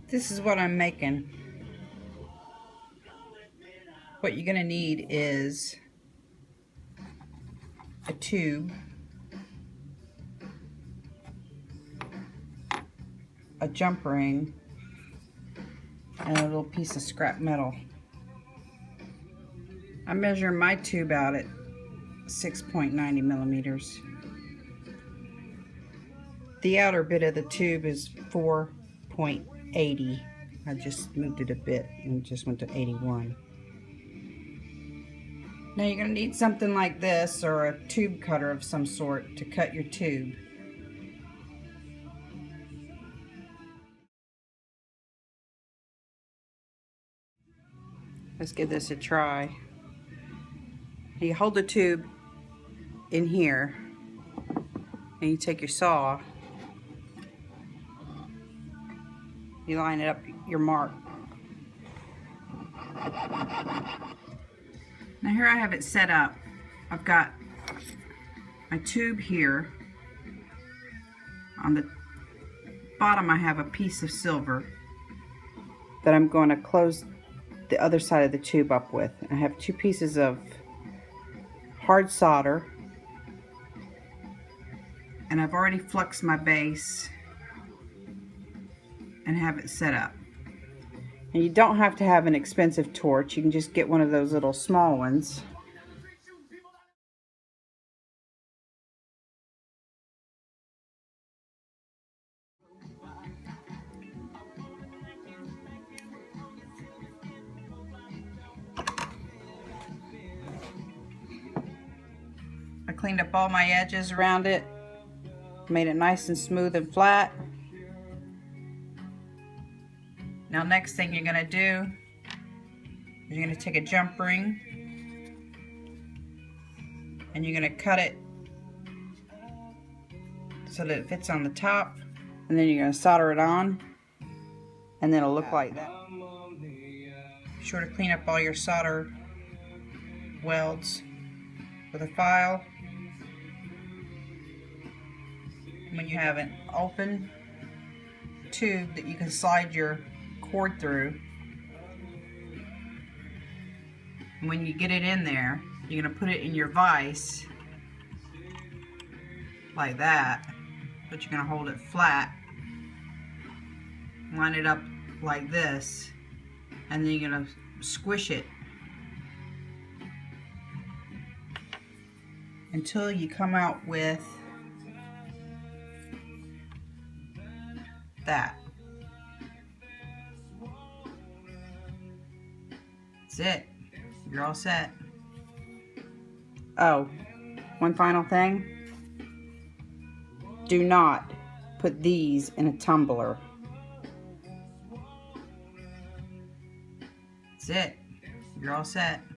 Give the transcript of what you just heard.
This is what I'm making. What you're gonna need is a tube, a jump ring, and a little piece of scrap metal. I'm measuring my tube out at 6.90 millimeters. The outer bit of the tube is 4.80. I just moved it a bit and just went to 81. Now you're going to need something like this or a tube cutter of some sort to cut your tube. Let's give this a try. You hold the tube in here and you take your saw, you line it up your mark. Now here I have it set up. I've got my tube here. On the bottom I have a piece of silver that I'm going to close the other side of the tube up with. I have 2 pieces of hard solder, and I've already fluxed my base and have it set up. And you don't have to have an expensive torch. You can just get one of those little small ones. I cleaned up all my edges around it, made it nice and smooth and flat. Now next thing you're going to do is you're going to take a jump ring and you're going to cut it so that it fits on the top, and then you're going to solder it on, and then it'll look like that. Be sure to clean up all your solder welds with a file. When you have an open tube that you can slide your cord through, and when you get it in there, you're going to put it in your vise like that, but you're going to hold it flat, line it up like this, and then you're going to squish it until you come out with that. That's it. You're all set. Oh, one final thing. Do not put these in a tumbler. That's it. You're all set.